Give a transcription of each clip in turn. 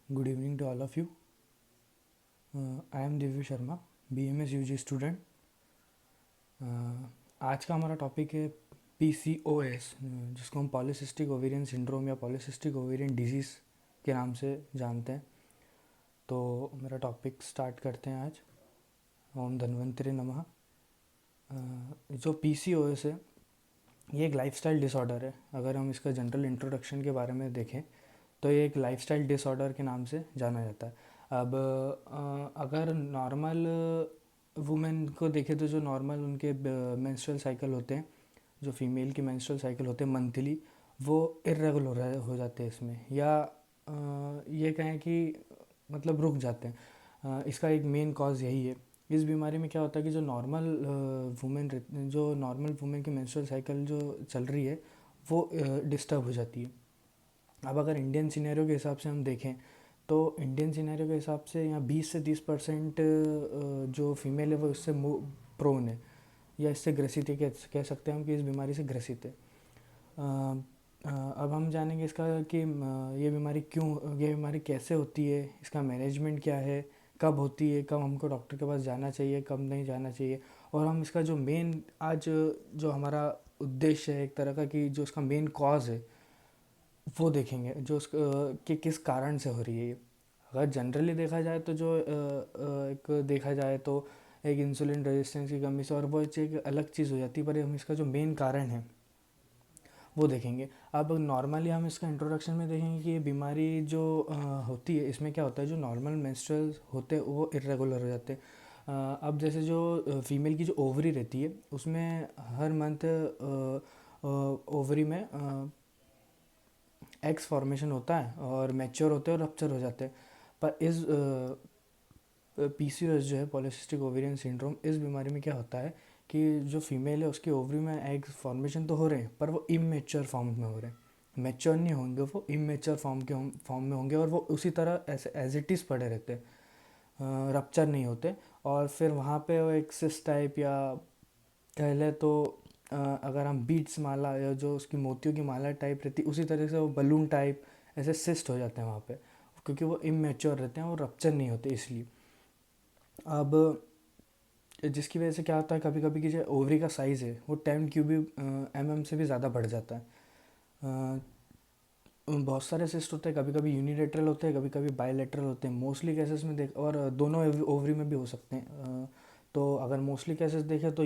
Good evening to all of you. I am Divya Sharma, BMS UG student. आज का हमारा topic है PCOS, जिसको हम पॉलीसिस्टिक ओवेरियन सिंड्रोम या पॉलीसिस्टिक ओवेरियन डिजीज़ के नाम से जानते हैं. तो मेरा टॉपिक स्टार्ट करते हैं आज. ओम धन्वंतरि नमः. जो PCOS है, ये एक लाइफस्टाइल डिसऑर्डर है. अगर हम इसका जनरल इंट्रोडक्शन के बारे में देखें तो ये एक लाइफस्टाइल डिसऑर्डर के नाम से जाना जाता है. अब अगर नॉर्मल वुमेन को देखें तो जो नॉर्मल उनके मेंस्ट्रुअल साइकिल होते हैं, जो फीमेल की मेंस्ट्रुअल साइकिल होते हैं मंथली, वो इरेगुलर हो जाते हैं इसमें, या ये कहें कि मतलब रुक जाते हैं. इसका एक मेन कॉज यही है. इस बीमारी में क्या होता है कि जो नॉर्मल वुमेन की मेंस्ट्रुअल साइकिल जो चल रही है वो डिस्टर्ब हो जाती है. अब अगर इंडियन सिनेरियो के हिसाब से हम देखें तो इंडियन सिनेरियो के हिसाब से यहाँ 20 से 30% जो फीमेल है वो इससे प्रोन है या इससे ग्रसित है. कह सकते हैं हम कि इस बीमारी से ग्रसित है. अब हम जानेंगे इसका कि ये बीमारी कैसे होती है, इसका मैनेजमेंट क्या है, कब होती है, कब हमको डॉक्टर के पास जाना चाहिए, कब नहीं जाना चाहिए. और हम इसका जो मेन आज जो हमारा उद्देश्य है एक तरह का, कि जो इसका मेन कॉज है वो देखेंगे, जो कि किस कारण से हो रही है ये. अगर जनरली देखा जाए तो एक देखा जाए तो एक इंसुलिन रेजिस्टेंस की कमी से, और वो एक अलग चीज़ हो जाती है. पर हम इसका जो मेन कारण है वो देखेंगे. अब नॉर्मली हम इसका इंट्रोडक्शन में देखेंगे कि ये बीमारी जो होती है, इसमें क्या होता है, जो नॉर्मल मेंस्ट्रुअल होते हैं वो इरेगुलर हो जाते हैं. अब जैसे जो फीमेल की जो ओवरी रहती है उसमें हर मंथ ओवरी में एग्स फॉर्मेशन होता है और मैच्योर होते हैं और रप्चर हो जाते हैं. पर इस PCOS जो है, पॉलीसिस्टिक ओवेरियन सिंड्रोम, इस बीमारी में क्या होता है कि जो फीमेल है उसकी ओवरी में एग्स फॉर्मेशन तो हो रहे हैं पर वो इमेच्योर फॉर्म में हो रहे हैं. मैच्योर नहीं होंगे, वो इमेच्योर फॉर्म में होंगे और वो उसी तरह ऐसे एज इट इज़ पड़े रहते हैं, रप्चर नहीं होते. और फिर वहाँ पे वो एक सिस्ट टाइप, या कह ले तो अगर हम बीट्स माला या जो उसकी मोतियों की माला टाइप रहती है उसी तरह से वो बलून टाइप ऐसे सिस्ट हो जाते हैं वहाँ पे, क्योंकि वो इमेच्योर रहते हैं और रप्चर नहीं होते इसलिए. अब जिसकी वजह से क्या होता है, कभी कभी की जो ओवरी का साइज़ है वो 10 क्यूबिक से भी ज़्यादा बढ़ जाता है. बहुत सारे सिस्ट होते हैं, कभी कभी यूनिलेटरल होते हैं, कभी कभी बायलेटरल होते हैं. मोस्टली केसेस में देख, और दोनों ओवरी में भी हो सकते हैं. तो अगर मोस्टली केसेस देखें तो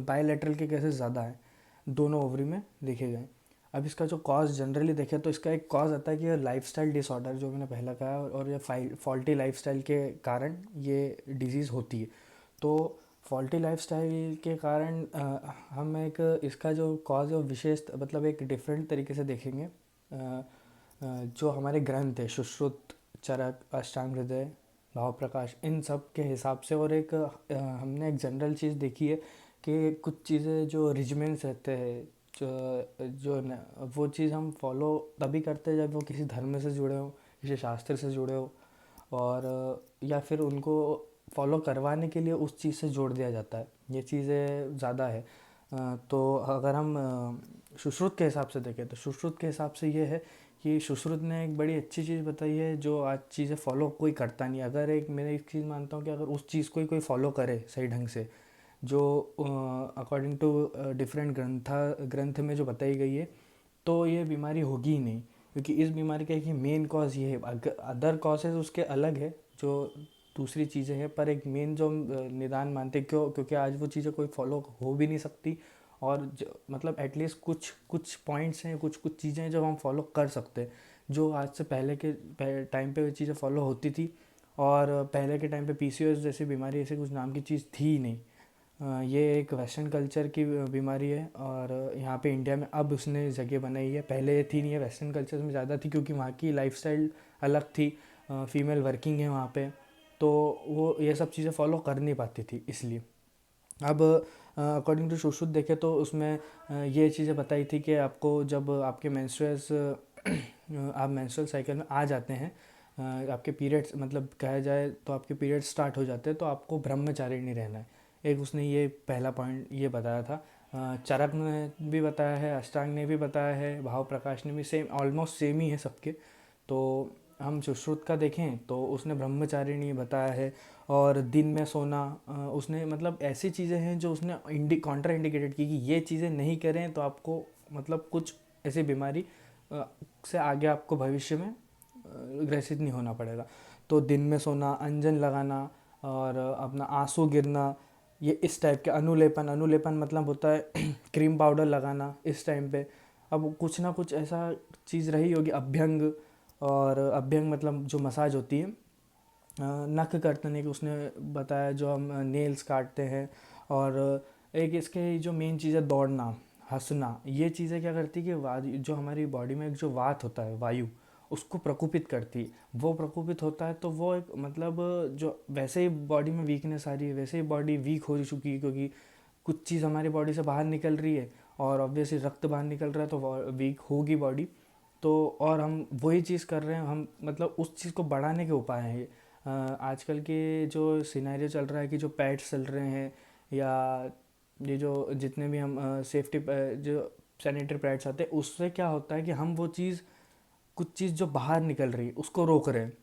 बायलेटरल के केसेस ज़्यादा हैं, दोनों ओवरी में देखे गए. अब इसका जो कॉज जनरली देखें तो इसका एक कॉज आता है कि लाइफस्टाइल डिसऑर्डर, जो मैंने पहला कहा, और ये फॉल्टी लाइफस्टाइल के कारण ये डिजीज़ होती है. तो फॉल्टी लाइफस्टाइल के कारण हम एक इसका जो कॉज है वो विशेष, मतलब एक डिफरेंट तरीके से देखेंगे. जो हमारे ग्रंथ है, सुश्रुत, चरक, अष्टांग हृदय, भाव प्रकाश, इन सब के हिसाब से. और एक हमने एक जनरल चीज़ देखी है कि कुछ चीज़ें जो रिजमेंट्स रहते हैं, वो चीज़ हम फॉलो तभी करते हैं जब वो किसी धर्म से जुड़े हो, किसी शास्त्र से जुड़े हो, और या फिर उनको फॉलो करवाने के लिए उस चीज़ से जोड़ दिया जाता है. ये चीज़ें ज़्यादा है. तो अगर हम सुश्रुत के हिसाब से देखें तो सुश्रुत के हिसाब से ये है कि सुश्रुत ने एक बड़ी अच्छी चीज़ बताई है जो आज चीज़ें फॉलो कोई करता नहीं. अगर मैं एक चीज़ मानता हूँ कि अगर उस चीज़ को ही कोई फॉलो करे सही ढंग से, जो अकॉर्डिंग टू डिफरेंट ग्रंथ में जो बताई गई है, तो ये बीमारी होगी ही नहीं. क्योंकि इस बीमारी का एक ही मेन कॉज ये है. अदर कॉजेज उसके अलग है, जो दूसरी चीज़ें हैं, पर एक मेन जो हम निदान मानते हैं, क्योंकि आज वो चीज़ें कोई फॉलो हो भी नहीं सकती. और मतलब एटलीस्ट कुछ कुछ पॉइंट्स हैं, कुछ कुछ चीज़ें हैं जो हम फॉलो कर सकते हैं, जो आज से पहले के टाइम पे वो चीज़ें फॉलो होती थी. और पहले के टाइम पे PCOS जैसी बीमारी, ऐसे कुछ नाम की चीज़ थी ही नहीं. ये एक वेस्टर्न कल्चर की बीमारी है, और यहाँ पे इंडिया में अब उसने जगह बनाई है. पहले थी नहीं है, वेस्टर्न कल्चर में ज़्यादा थी क्योंकि वहाँ की लाइफस्टाइल अलग थी. फीमेल वर्किंग है वहाँ पे, तो वो ये सब चीज़ें फॉलो कर नहीं पाती थी इसलिए. अब अकॉर्डिंग टू सुश्रुत देखें तो उसमें ये चीज़ें बताई थी कि आपको जब आपके मेंस्ट्रुअस आप मेंस्ट्रुअल साइकिल में आ जाते हैं, आपके पीरियड्स, मतलब कहा जाए तो आपके पीरियड्स स्टार्ट हो जाते हैं, तो आपको ब्रह्मचारी नहीं रहना है. एक उसने ये पहला पॉइंट ये बताया था. चरक ने भी बताया है, अष्टांग ने भी बताया है, भाव प्रकाश ने भी, सेम ऑलमोस्ट सेम ही है सबके. तो हम सुश्रुत का देखें तो उसने ब्रह्मचारिणी बताया है। और दिन में सोना, उसने मतलब ऐसी चीज़ें हैं जो उसने कॉन्ट्रा इंडिकेटेड की कि ये चीज़ें नहीं करें तो आपको मतलब कुछ ऐसी बीमारी अ, से आगे आपको भविष्य में ग्रसित नहीं होना पड़ेगा। तो दिन में सोना, अंजन लगाना और अपना आंसू गिरना, ये इस टाइप के अनुलेपन, अनुलेपन मतलब होता है क्रीम पाउडर लगाना इस टाइम पे। अब कुछ ना कुछ ऐसा चीज़ रही होगी, अभ्यंग। और अभ्यंग मतलब जो मसाज होती है नख कर्तने की, उसने बताया जो हम नेल्स काटते हैं। और एक इसके जो मेन चीज़ है दौड़ना, हंसना, ये चीज़ें क्या करती है कि जो हमारी बॉडी में एक जो वात होता है, वायु, उसको प्रकोपित करती है। वो प्रकोपित होता है तो वो एक मतलब जो वैसे ही बॉडी में वीकनेस आ रही है, वैसे ही बॉडी वीक हो चुकी है, क्योंकि कुछ चीज़ हमारी बॉडी से बाहर निकल रही है और ऑब्वियसली रक्त बाहर निकल रहा है तो वीक होगी बॉडी। तो और हम वही चीज़ कर रहे हैं, हम मतलब उस चीज़ को बढ़ाने के उपाय हैं ये। आजकल के जो सिनेरियो चल रहा है कि जो पैड्स चल रहे हैं, या ये जो जितने भी हम सेफ्टी जो सैनिटरी पैड्स आते हैं, उससे क्या होता है कि हम वो चीज़, कुछ चीज़ जो बाहर निकल रही है उसको रोक रहे हैं।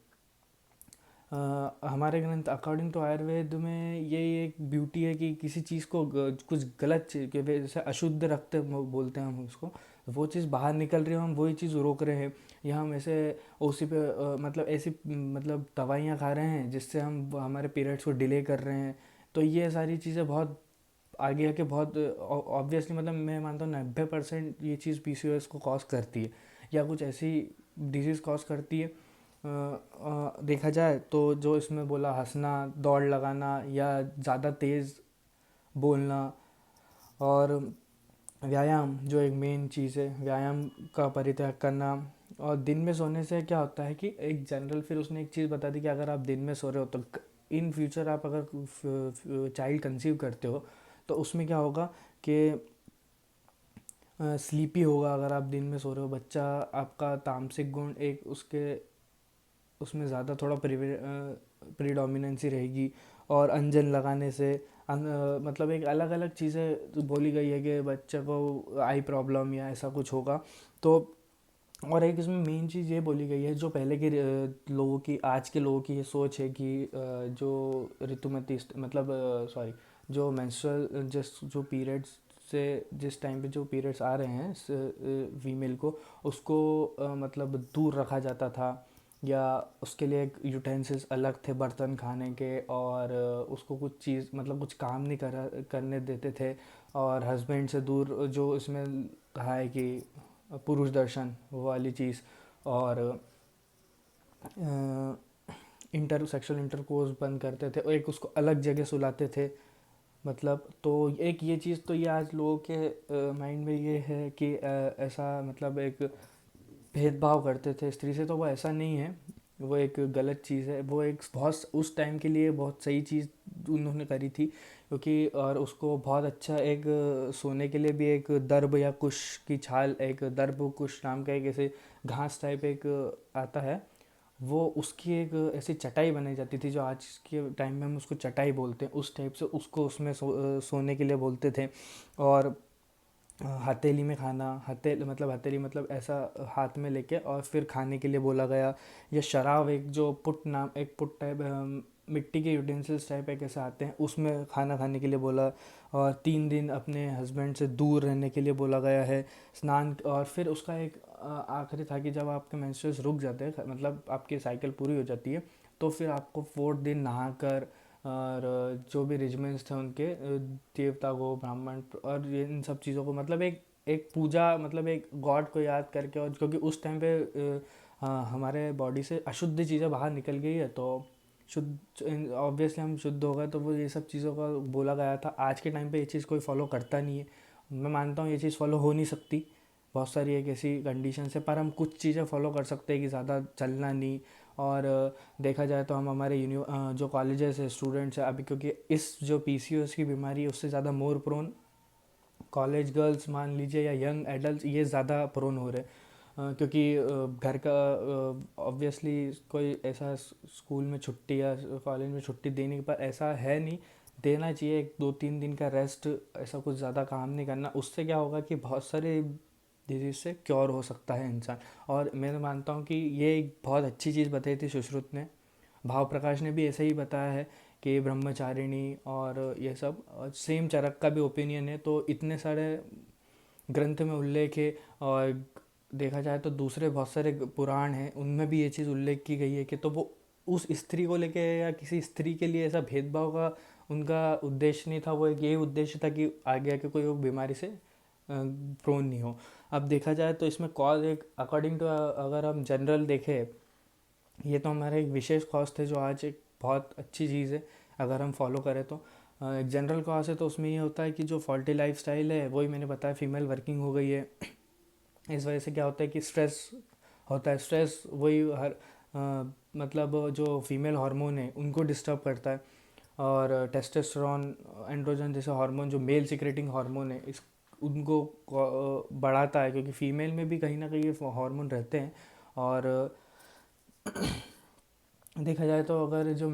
हमारे ग्रंथ अकॉर्डिंग टू आयुर्वेद में ये एक ब्यूटी है कि किसी चीज़ को कुछ गलत चीज़ के जैसे अशुद्ध रक्त बोलते हैं हम उसको, वो चीज़ बाहर निकल रही है, हम वही चीज़ रोक रहे हैं। या हम ऐसे उसी पे मतलब ऐसी मतलब दवाइयाँ खा रहे हैं जिससे हम हमारे पीरियड्स को डिले कर रहे हैं। तो ये सारी चीज़ें बहुत आगे आके बहुत ऑब्वियसली मतलब मैं मानता हूँ 90% ये चीज़ पीसीओएस को कॉज करती है, या कुछ ऐसी डिजीज़ कॉज करती है। देखा जाए तो जो इसमें बोला, हंसना, दौड़ लगाना या ज़्यादा तेज़ बोलना, और व्यायाम जो एक मेन चीज़ है, व्यायाम का परित्याग करना। और दिन में सोने से क्या होता है कि एक जनरल, फिर उसने एक चीज़ बता दी कि अगर आप दिन में सो रहे हो तो इन फ्यूचर आप अगर चाइल्ड कंसीव करते हो तो उसमें क्या होगा कि स्लीपी होगा। अगर आप दिन में सो रहे हो, बच्चा आपका तामसिक गुण एक उसके उसमें ज़्यादा थोड़ा प्रीडोमिनेंसी रहेगी। और अंजन लगाने से मतलब एक अलग अलग चीज़ें बोली गई है कि बच्चे को आई प्रॉब्लम या ऐसा कुछ होगा। तो और एक इसमें मेन चीज़ ये बोली गई है, जो पहले के लोगों की, आज के लोगों की ये सोच है कि जो ऋतुमती मतलब सॉरी, जो मेंस्ट्रुअल जिस जो पीरियड्स से जिस टाइम पे जो पीरियड्स आ रहे हैं फीमेल को, उसको मतलब दूर रखा जाता था, या उसके लिए एक यूटेंसिल्स अलग थे बर्तन खाने के। और उसको कुछ चीज़ मतलब कुछ काम नहीं करने देते थे। और हस्बैंड से दूर, जो इसमें कहा है कि पुरुष दर्शन वो वाली चीज़। और सेक्सुअल इंटरकोर्स बंद करते थे और एक उसको अलग जगह सुलाते थे। मतलब तो एक ये चीज़ तो ये आज लोगों के माइंड में ये है कि ऐसा मतलब एक भेदभाव करते थे स्त्री से, तो वो ऐसा नहीं है। वो एक गलत चीज़ है, वो एक बहुत उस टाइम के लिए बहुत सही चीज़ उन्होंने करी थी, क्योंकि और उसको बहुत अच्छा एक सोने के लिए भी एक दर्भ या कुश की छाल, एक दर्भ कुश नाम का एक ऐसे घास टाइप एक आता है, वो उसकी एक ऐसी चटाई बनाई जाती थी, जो आज के टाइम में हम उसको चटाई बोलते हैं, उस टाइप से उसको उसमें सोने के लिए बोलते थे। और हथेली में खाना, हथेली मतलब ऐसा हाथ में लेके और फिर खाने के लिए बोला गया। या शराब, एक जो पुट नाम, एक पुट टाइप मिट्टी के यूटेंसिल्स टाइप एक ऐसे आते हैं, उसमें खाना खाने के लिए बोला। और 3 दिन अपने हस्बैंड से दूर रहने के लिए बोला गया है। स्नान, और फिर उसका एक आखिरी था कि जब आपके मेंस्ट्रुअल्स रुक जाते हैं, मतलब आपकी साइकिल पूरी हो जाती है, तो फिर आपको 4 दिन नहाकर, और जो भी रिजमेंट्स थे उनके देवता को, ब्राह्मण और ये इन सब चीज़ों को, मतलब एक एक पूजा, मतलब एक गॉड को याद करके। और क्योंकि उस टाइम पे हमारे बॉडी से अशुद्ध चीज़ें बाहर निकल गई है, तो शुद्ध ऑब्वियसली हम शुद्ध हो गए, तो वो ये सब चीज़ों का बोला गया था। आज के टाइम पे ये चीज़ कोई फॉलो करता नहीं है। मैं मानता हूँ ये चीज़ फॉलो हो नहीं सकती, बहुत सारी एक ऐसी कंडीशन है, पर हम कुछ चीज़ें फॉलो कर सकते हैं कि ज़्यादा चलना नहीं। और देखा जाए तो हम हमारे जो कॉलेजेस है, स्टूडेंट्स हैं अभी, क्योंकि इस जो पीसीओएस की बीमारी है उससे ज़्यादा मोर प्रोन कॉलेज गर्ल्स मान लीजिए, या यंग एडल्ट, ये ज़्यादा प्रोन हो रहे हैं। क्योंकि घर का ऑब्वियसली कोई ऐसा स्कूल में छुट्टी या कॉलेज में छुट्टी देने के पर ऐसा है नहीं, देना चाहिए 1 2 3 दिन का रेस्ट, ऐसा कुछ ज़्यादा काम नहीं करना। उससे क्या होगा कि बहुत सारे डिजीज़ से क्योर हो सकता है इंसान। और मैं तो मानता हूँ कि ये एक बहुत अच्छी चीज़ बताई थी सुश्रुत ने। भाव प्रकाश ने भी ऐसे ही बताया है कि ब्रह्मचारिणी और ये सब सेम चरक का भी ओपिनियन है। तो इतने सारे ग्रंथ में उल्लेख है। और देखा जाए तो दूसरे बहुत सारे पुराण हैं, उनमें भी ये चीज़ उल्लेख की गई है कि तो वो उस स्त्री को लेके या किसी स्त्री के लिए ऐसा भेदभाव का उनका उद्देश्य नहीं था। वो एक यही उद्देश्य था कि आगे आके कोई वो बीमारी से प्रोन नहीं हो। अब देखा जाए तो इसमें कॉज एक अकॉर्डिंग टू, अगर हम जनरल देखें, ये तो हमारे एक विशेष कॉज थे जो आज एक बहुत अच्छी चीज़ है अगर हम फॉलो करें तो। एक जनरल कॉज है तो उसमें ये होता है कि जो फॉल्टी लाइफ स्टाइल है, वही मैंने बताया, फीमेल वर्किंग हो गई है। इस वजह से क्या होता है कि स्ट्रेस होता है। स्ट्रेस वही हर मतलब जो फीमेल हार्मोन है उनको डिस्टर्ब करता है। और टेस्टोस्टेरोन, एंड्रोजन जैसे हार्मोन जो मेल सिक्रेटिंग हार्मोन है, इस उनको बढ़ाता है, क्योंकि फीमेल में भी कहीं ना कहीं ये हार्मोन रहते हैं। और देखा जाए तो अगर जो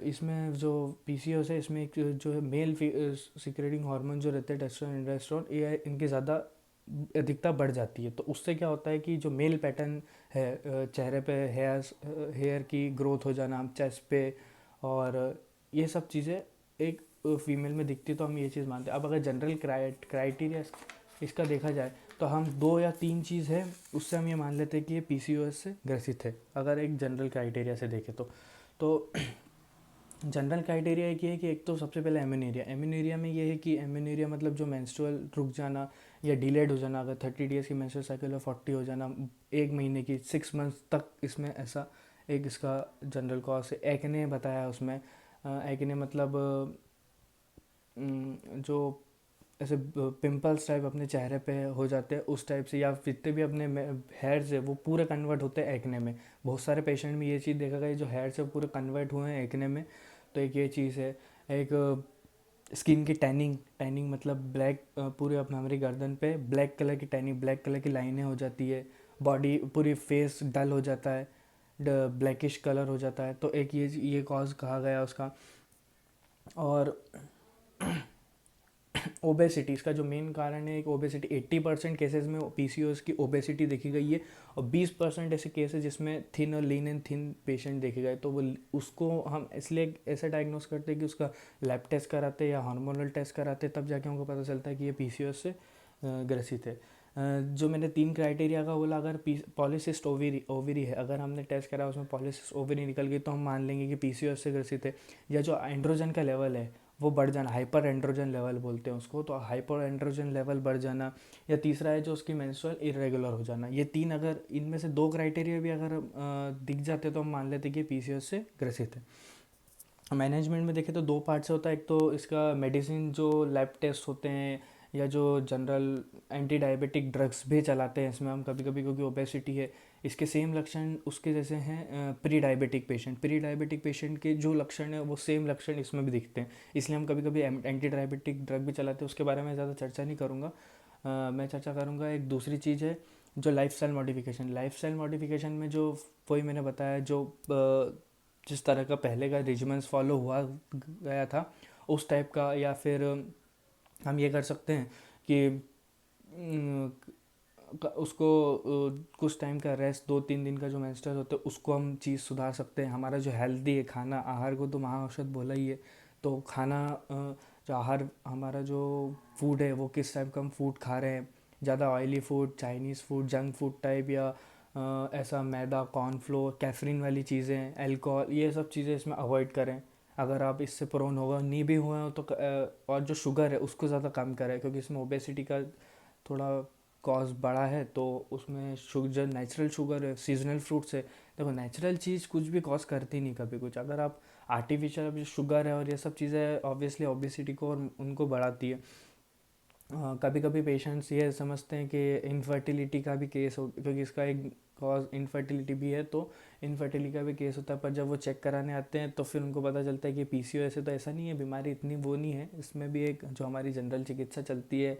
इसमें जो पीसीओएस है, इसमें एक जो है मेल सिक्रेटिंग हार्मोन जो रहते हैं टेस्टोस्टेरोन एंड्रोस्टेरोन, ये इनकी ज़्यादा अधिकता बढ़ जाती है। तो उससे क्या होता है कि जो मेल पैटर्न है, चेहरे पे हेयर की ग्रोथ हो जाना, चेस्ट पे, और ये सब चीज़ें एक फीमेल में दिखती, तो हम ये चीज़ मानते हैं। अब अगर जनरल क्राइटेरिया इसका देखा जाए तो हम दो या तीन चीज़ है उससे हम ये मान लेते हैं कि ये पीसीओएस से ग्रसित है, अगर एक जनरल क्राइटेरिया से देखें तो जनरल क्राइटेरिया एक ये है कि एक तो सबसे पहले एमिनेरिया में ये है कि एमिनेरिया मतलब जो मेंस्ट्रुअल रुक जाना या डिलेड हो जाना, अगर 30 डेज़ की मेंस्ट्रुअल साइकिल है 40 हो जाना, एक महीने की 6 मंथ्स तक, इसमें ऐसा एक इसका जनरल कॉज है। एक्ने बताया उसमें, एक्ने मतलब जो ऐसे पिंपल्स टाइप अपने चेहरे पे हो जाते हैं उस टाइप से, या जितने भी अपने हेयर्स है वो पूरे कन्वर्ट होते हैं एक्ने में। बहुत सारे पेशेंट में ये चीज़ देखा गया जो हेयर्स है पूरे कन्वर्ट हुए हैं एक्ने में। तो एक ये चीज़ है। एक स्किन की टैनिंग, टैनिंग मतलब ब्लैक, पूरे अपना हमारी गर्दन पे ब्लैक कलर की टैनिंग, ब्लैक कलर की लाइनें हो जाती है, बॉडी पूरी फेस डल हो जाता है, ब्लैकिश कलर हो जाता है। तो एक ये कॉज कहा गया उसका। और ओबेसिटी इसका जो मेन कारण है, एक ओबेसिटी। 80% केसेस में पीसीओएस की ओबेसिटी देखी गई है, और 20% ऐसे केसेस जिसमें थिन और लीन एंड थिन पेशेंट देखे गए। तो वो उसको हम इसलिए ऐसे डायग्नोस करते हैं कि उसका लैब टेस्ट कराते या हार्मोनल टेस्ट कराते, तब जाके हमको पता चलता है कि ये पीसीओएस से ग्रसित है। जो मैंने 3 क्राइटेरिया का बोला, अगर पॉलीसिस्ट ओवरी है, अगर हमने टेस्ट करा उसमें पॉलीसिस्ट ओवरी निकल गई, तो हम मान लेंगे कि पीसीओएस से ग्रसित है। या जो एंड्रोजन का लेवल है वो बढ़ जाना, हाइपर एंड्रोजन लेवल बोलते हैं उसको, तो हाइपर एंड्रोजन लेवल बढ़ जाना। या तीसरा है जो उसकी मेंस्ट्रुअल इरेगुलर हो जाना। ये 3, अगर इनमें से 2 क्राइटेरिया भी अगर दिख जाते तो हम मान लेते कि पीसीओएस से ग्रसित है। मैनेजमेंट में देखें तो 2 पार्ट से होता है। एक तो इसका मेडिसिन जो लैब टेस्ट होते हैं, या जो जनरल एंटी डायबिटिक ड्रग्स भी चलाते हैं इसमें हम कभी कभी, क्योंकि ओबेसिटी है। इसके सेम लक्षण उसके जैसे हैं प्री डायबिटिक पेशेंट के जो लक्षण है वो सेम लक्षण इसमें भी दिखते हैं। इसलिए हम कभी कभी एंटी डायबिटिक ड्रग भी चलाते हैं। उसके बारे में ज़्यादा चर्चा नहीं करूँगा। मैं चर्चा करूँगा एक दूसरी चीज़ है जो लाइफस्टाइल मॉडिफिकेशन में जो वही मैंने बताया, जो जिस तरह का पहले का रिजिमेंट्स फॉलो हुआ गया था उस टाइप का। या फिर हम ये कर सकते हैं कि उसको कुछ टाइम का रेस्ट, 2-3 दिन का जो मेंस्ट्रुअल होता है उसको हम चीज़ सुधार सकते हैं। हमारा जो हेल्दी है खाना, आहार को तो महाऔषध बोला ही है। तो खाना, जो आहार हमारा जो फूड है वो किस टाइप का हम फूड खा रहे हैं, ज़्यादा oily food, Chinese food, junk food type, या ऐसा मैदा, कॉर्नफ्लोर, कैफरीन वाली चीज़ें, अल्कोहल, ये सब चीज़ें इसमें अवॉइड करें। अगर आप इससे प्रोन होगा नहीं भी हुए हो तो और जो शुगर है उसको ज़्यादा कम करें, क्योंकि इसमें ओबेसिटी का थोड़ा कॉज बड़ा है। तो उसमें शुगर, नेचुरल शुगर है, सीजनल फ्रूट्स है। देखो नेचुरल चीज़ कुछ भी कॉज करती नहीं कभी कुछ। अगर आप आर्टिफिशियल, अभी शुगर है और ये सब चीज़ें ऑब्वियसली ओबेसिटी को और उनको बढ़ाती है। कभी कभी पेशेंट्स ये समझते हैं कि इनफर्टिलिटी का भी केस हो, क्योंकि इसका एक कॉज इनफर्टिलिटी भी है, तो इनफर्टिलिटी का भी केस होता है। पर जब वो चेक कराने आते हैं तो फिर उनको पता चलता है कि पीसीओएस है, तो ऐसा नहीं है, बीमारी इतनी वो नहीं है। इसमें भी एक जो हमारी जनरल चिकित्सा चलती है,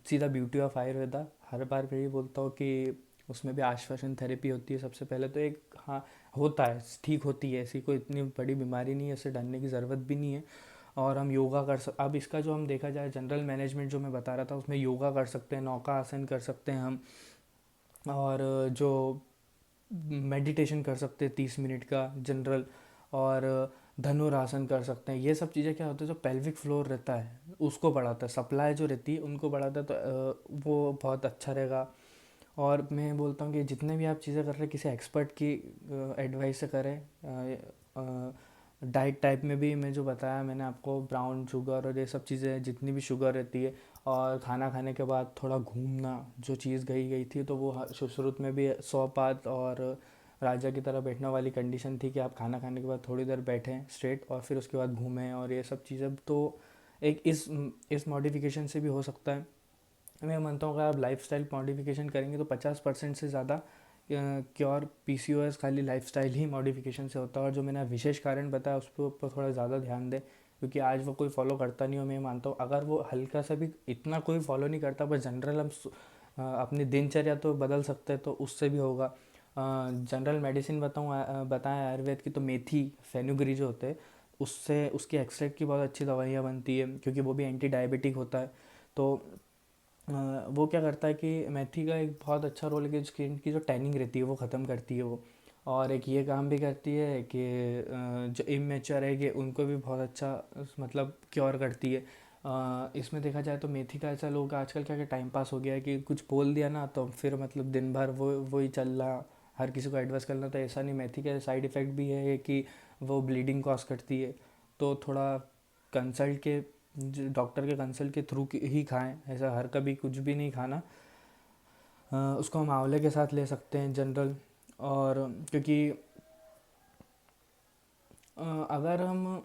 सीधा ब्यूटी ऑफ आयुर्वेदा, हर बार मैं ये बोलता हूँ कि उसमें भी आश्वासन थेरेपी होती है सबसे पहले। तो एक हाँ होता है, ठीक होती है, ऐसी कोई इतनी बड़ी बीमारी नहीं है, उससे डरने की ज़रूरत भी नहीं है। और हम योगा अब इसका जो हम देखा जाए जनरल मैनेजमेंट जो मैं बता रहा था उसमें योगा कर सकते हैं, नौका आसन कर सकते हैं हम, और जो मेडिटेशन कर सकते हैं 30 मिनट का जनरल, और धनुरासन कर सकते हैं। ये सब चीज़ें क्या होता है, जो पेल्विक फ्लोर रहता है उसको बढ़ाता है, सप्लाई जो रहती है उनको बढ़ाता है, तो वो बहुत अच्छा रहेगा। और मैं बोलता हूँ कि जितने भी आप चीज़ें कर रहे हैं किसी एक्सपर्ट की एडवाइस से करें। डाइट टाइप में भी मैं जो बताया मैंने आपको, ब्राउन शुगर और ये सब चीज़ें जितनी भी शुगर रहती है, और खाना खाने के बाद थोड़ा घूमना, जो चीज़ गई गई थी तो वो शुरू में भी 100 पात और राजा की तरह बैठने वाली कंडीशन थी कि आप खाना खाने के बाद थोड़ी देर बैठें स्ट्रेट और फिर उसके बाद घूमें, और ये सब चीज़ें तो एक इस मॉडिफिकेशन से भी हो सकता है। मैं मानता हूँ अगर आप लाइफस्टाइल मॉडिफिकेशन करेंगे तो 50% से ज़्यादा क्योर पीसीओएस खाली लाइफस्टाइल ही मॉडिफिकेशन से होता है। और जो मैंने विशेष कारण बताया उस पर ऊपर थोड़ा ज़्यादा ध्यान दें, क्योंकि आज वो कोई फॉलो करता नहीं हो। मैं मानता हूँ अगर वो हल्का सा भी, इतना कोई फॉलो नहीं करता पर जनरल हम अपनी दिनचर्या तो बदल सकते हैं, तो उससे भी होगा। जनरल मेडिसिन बताएं आयुर्वेद की, तो मेथी फेनुग्री जो होते हैं उससे, उसकी एक्सट्रैक्ट की बहुत अच्छी दवाइयाँ बनती है, क्योंकि वो भी एंटी डायबिटिक होता है। तो वो क्या करता है कि मेथी का एक बहुत अच्छा रोल है कि स्किन की जो टैनिंग रहती है वो ख़त्म करती है वो। और एक ये काम भी करती है कि जो इमेच्योर है कि उनको भी बहुत अच्छा मतलब क्योर करती है। इसमें देखा जाए तो मेथी का ऐसा लोग आजकल क्या क्या टाइम पास हो गया है कि कुछ बोल दिया ना तो फिर मतलब दिन भर वो ही चल रहा, हर किसी को एडवाइस करना। तो ऐसा नहीं, मेथी का साइड इफ़ेक्ट भी है कि वो ब्लीडिंग कॉज करती है। तो थोड़ा कंसल्ट के डॉक्टर के कंसल्ट के थ्रू ही खाएं, ऐसा हर कभी कुछ भी नहीं खाना। उसको हम आंवले के साथ ले सकते हैं जनरल। और क्योंकि अगर हम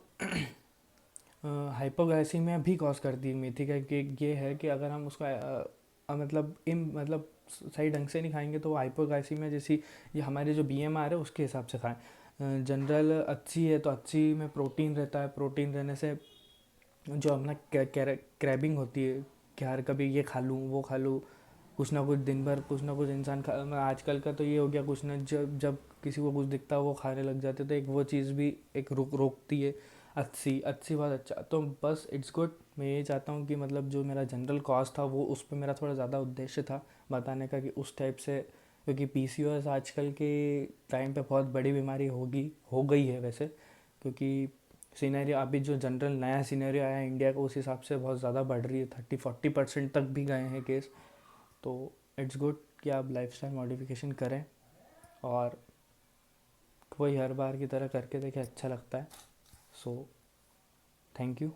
हाइपोग्लाइसीमिया भी कॉज करती है मेथी का, कि ये है कि अगर हम उसका मतलब सही ढंग से नहीं खाएंगे तो वो हाइपोग्लाइसीमिया जैसी, ये हमारे जो बीएमआर है उसके हिसाब से खाएं। जनरल अच्छी है तो अच्छी में प्रोटीन रहता है, प्रोटीन रहने से जो अपना क्रैबिंग होती है कि हर कभी ये खा लूँ वो खा लूँ, कुछ ना कुछ दिन भर कुछ ना कुछ इंसान खा, आजकल का तो ये हो गया कुछ ना, जब जब किसी को कुछ दिखता है वो खाने लग जाते, तो एक वो चीज़ भी एक रोकती है। अच्छी अच्छी बहुत अच्छा, तो बस इट्स गुड। मैं ये चाहता हूँ कि मतलब जो मेरा जनरल कॉज था वो उस पर मेरा थोड़ा ज़्यादा उद्देश्य था बताने का, कि उस टाइप से, क्योंकि पीसीओएस आजकल के टाइम पे बहुत बड़ी बीमारी हो गई है वैसे, क्योंकि सीनरी अभी जो जनरल नया सीनरी आया है इंडिया का उस हिसाब से बहुत ज़्यादा बढ़ रही है, 30-40% तक भी गए हैं केस। तो इट्स गुड कि आप लाइफस्टाइल मॉडिफिकेशन करें, और वही हर बार की तरह करके देखें, अच्छा लगता है। So thank you.